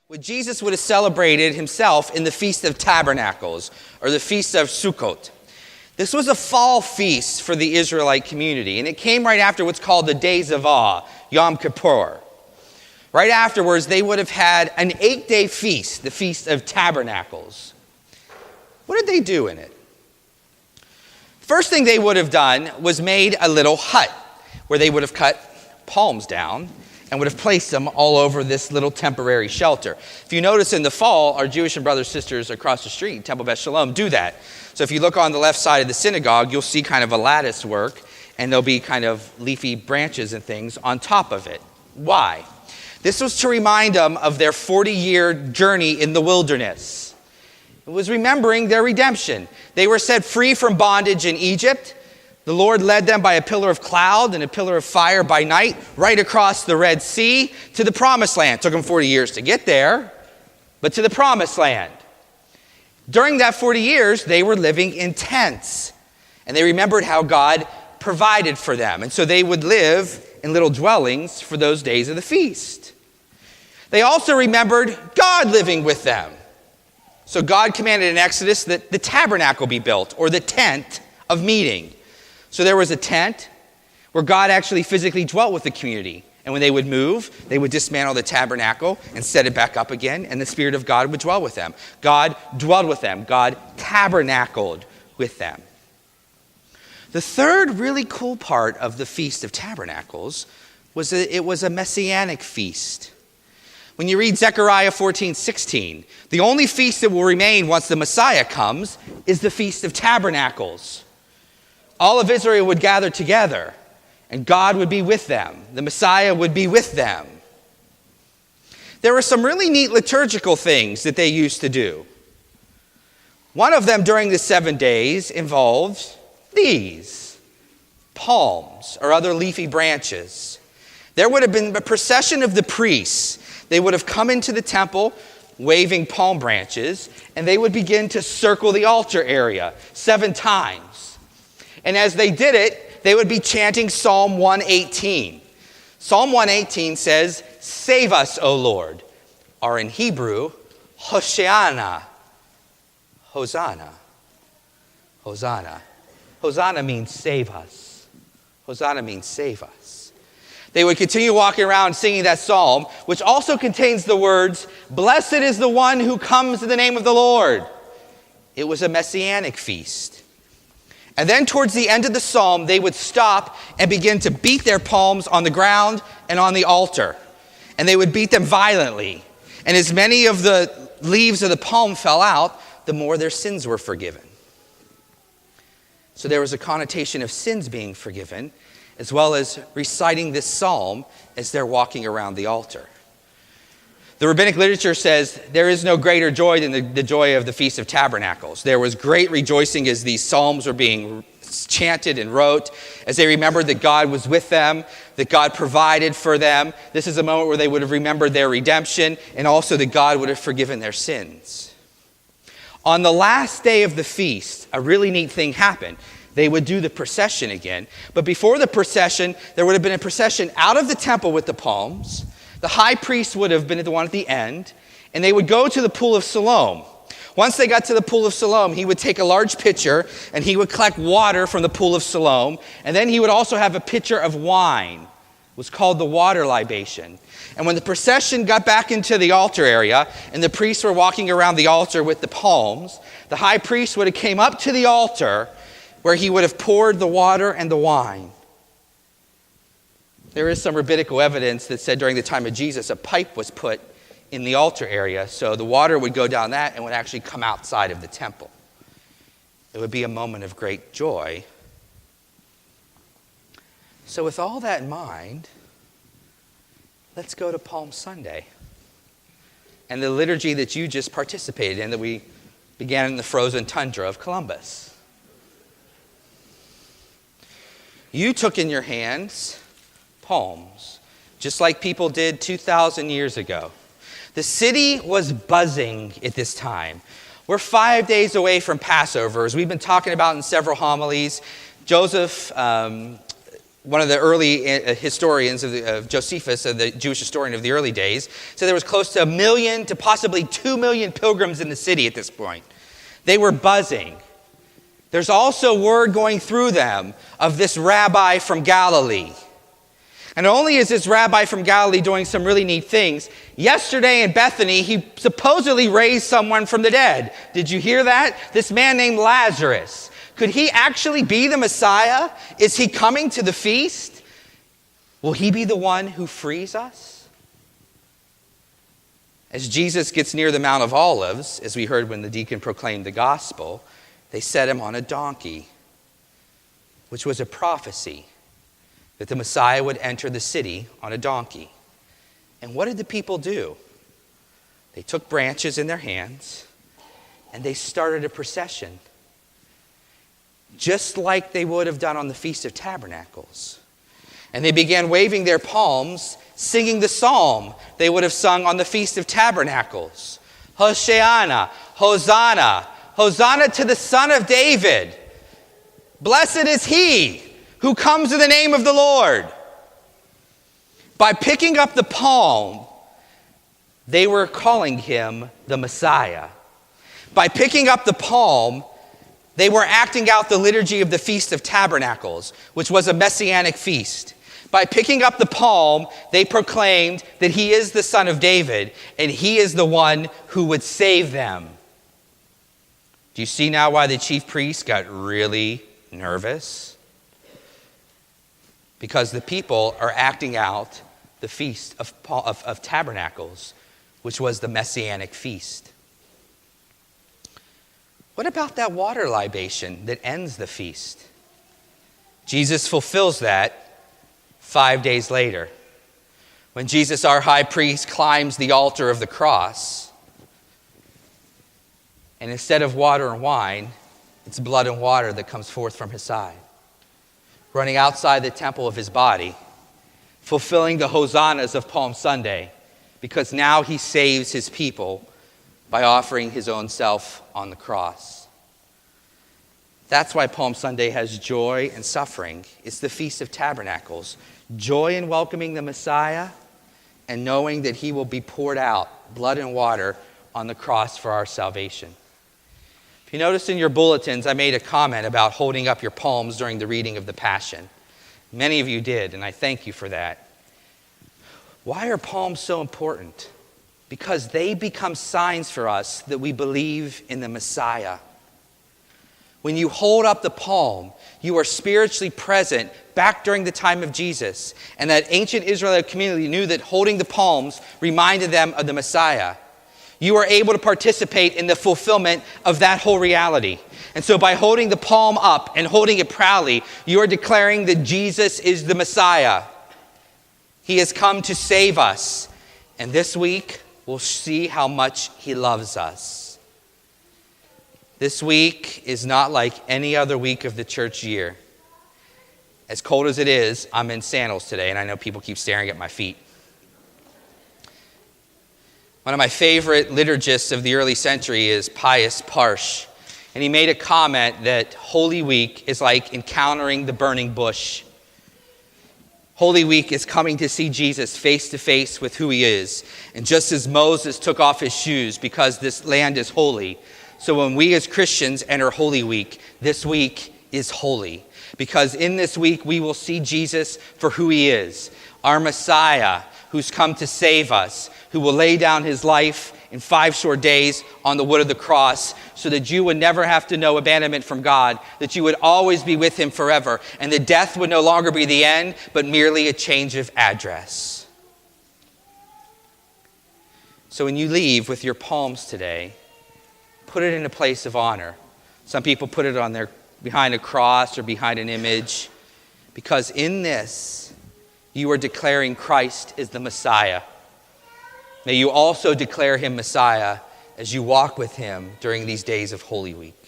What Jesus would have celebrated himself in the Feast of Tabernacles, or the Feast of Sukkot. This was a fall feast for the Israelite community, and it came right after what's called the Days of Awe, Yom Kippur. Right afterwards, they would have had an 8-day feast, the Feast of Tabernacles. What did they do in it? First thing they would have done was made a little hut where they would have cut palms down and would have placed them all over this little temporary shelter. If you notice in the fall, our Jewish and brothers and sisters across the street, Temple Beth Shalom, do that. So if you look on the left side of the synagogue, you'll see kind of a lattice work, and there'll be kind of leafy branches and things on top of it. Why? This was to remind them of their 40-year journey in the wilderness. It was remembering their redemption. They were set free from bondage in Egypt. The Lord led them by a pillar of cloud and a pillar of fire by night right across the Red Sea to the Promised Land. It took them 40 years to get there, but to the Promised Land. During that 40 years, they were living in tents, and they remembered how God provided for them. And so they would live in little dwellings for those days of the feast. They also remembered God living with them. So God commanded in Exodus that the tabernacle be built, or the tent of meeting. So there was a tent where God actually physically dwelt with the community. And when they would move, they would dismantle the tabernacle and set it back up again, and the Spirit of God would dwell with them. God dwelled with them. God tabernacled with them. The third really cool part of the Feast of Tabernacles was that it was a messianic feast. When you read Zechariah 14:16, the only feast that will remain once the Messiah comes is the Feast of Tabernacles. All of Israel would gather together, and God would be with them. The Messiah would be with them. There were some really neat liturgical things that they used to do. One of them during the 7 days involved these palms or other leafy branches. There would have been a procession of the priests. They would have come into the temple waving palm branches, and they would begin to circle the altar area 7 times. And as they did it, they would be chanting Psalm 118. Psalm 118 says, "Save us, O Lord," or in Hebrew, Hosheana. Hosanna. Hosanna. Hosanna means save us. Hosanna means save us. They would continue walking around singing that psalm, which also contains the words, "Blessed is the one who comes in the name of the Lord." It was a messianic feast. And then towards the end of the psalm, they would stop and begin to beat their palms on the ground and on the altar. And they would beat them violently. And as many of the leaves of the palm fell out, the more their sins were forgiven. So there was a connotation of sins being forgiven, as well as reciting this psalm as they're walking around the altar. The rabbinic literature says there is no greater joy than the joy of the Feast of Tabernacles. There was great rejoicing as these psalms were being chanted and wrote, as they remembered that God was with them, that God provided for them. This is a moment where they would have remembered their redemption, and also that God would have forgiven their sins. On the last day of the feast, a really neat thing happened. They would do the procession again. But before the procession, there would have been a procession out of the temple with the palms. The high priest would have been the one at the end, and they would go to the pool of Siloam. Once they got to the pool of Siloam, he would take a large pitcher, and he would collect water from the pool of Siloam, and then he would also have a pitcher of wine. It was called the water libation. And when the procession got back into the altar area, and the priests were walking around the altar with the palms, the high priest would have came up to the altar, where he would have poured the water and the wine. There is some rabbinical evidence that said during the time of Jesus, a pipe was put in the altar area, so the water would go down that and would actually come outside of the temple. It would be a moment of great joy. So with all that in mind, let's go to Palm Sunday and the liturgy that you just participated in, that we began in the frozen tundra of Columbus. You took in your hands palms, just like people did 2,000 years ago. The city was buzzing at this time. We're 5 days away from Passover, as we've been talking about in several homilies. Joseph one of the early historians of Josephus, the Jewish historian of the early days, said there was close to 1 million to possibly 2 million pilgrims in the city at this point. They were buzzing. There's also word going through them of this rabbi from Galilee. And not only is this rabbi from Galilee doing some really neat things, yesterday in Bethany, he supposedly raised someone from the dead. Did you hear that? This man named Lazarus. Could he actually be the Messiah? Is he coming to the feast? Will he be the one who frees us? As Jesus gets near the Mount of Olives, as we heard when the deacon proclaimed the gospel, they set him on a donkey, which was a prophecy that the Messiah would enter the city on a donkey. And what did the people do? They took branches in their hands and they started a procession, just like they would have done on the Feast of Tabernacles. And they began waving their palms, singing the psalm they would have sung on the Feast of Tabernacles. Hosanna, Hosanna, Hosanna to the Son of David. Blessed is he who comes in the name of the Lord. By picking up the palm, they were calling him the Messiah. By picking up the palm, they were acting out the liturgy of the Feast of Tabernacles, which was a messianic feast. By picking up the palm, they proclaimed that he is the Son of David, and he is the one who would save them. Do you see now why the chief priests got really nervous? Because the people are acting out the Feast of Tabernacles, which was the Messianic feast. What about that water libation that ends the feast? Jesus fulfills that 5 days later, when Jesus, our high priest, climbs the altar of the cross. And instead of water and wine, it's blood and water that comes forth from his side, running outside the temple of his body, fulfilling the hosannas of Palm Sunday, because now he saves his people by offering his own self on the cross. That's why Palm Sunday has joy and suffering. It's the Feast of Tabernacles. Joy in welcoming the Messiah and knowing that he will be poured out, blood and water, on the cross for our salvation. If you notice in your bulletins, I made a comment about holding up your palms during the reading of the Passion. Many of you did, and I thank you for that. Why are palms so important? Because they become signs for us that we believe in the Messiah. When you hold up the palm, you are spiritually present back during the time of Jesus. And that ancient Israelite community knew that holding the palms reminded them of the Messiah. You are able to participate in the fulfillment of that whole reality. And so by holding the palm up and holding it proudly, you are declaring that Jesus is the Messiah. He has come to save us. And this week, we'll see how much he loves us. This week is not like any other week of the church year. As cold as it is, I'm in sandals today, and I know people keep staring at my feet. One of my favorite liturgists of the early century is Pius Parsh. And he made a comment that Holy Week is like encountering the burning bush. Holy Week is coming to see Jesus face to face with who he is. And just as Moses took off his shoes because this land is holy, so when we as Christians enter Holy Week, this week is holy. Because in this week we will see Jesus for who he is, our Messiah, who's come to save us, who will lay down his life in 5 short days on the wood of the cross so that you would never have to know abandonment from God, that you would always be with him forever, and that death would no longer be the end, but merely a change of address. So when you leave with your palms today, put it in a place of honor. Some people put it on behind a cross or behind an image, because in this, you are declaring Christ is the Messiah. May you also declare him Messiah as you walk with him during these days of Holy Week.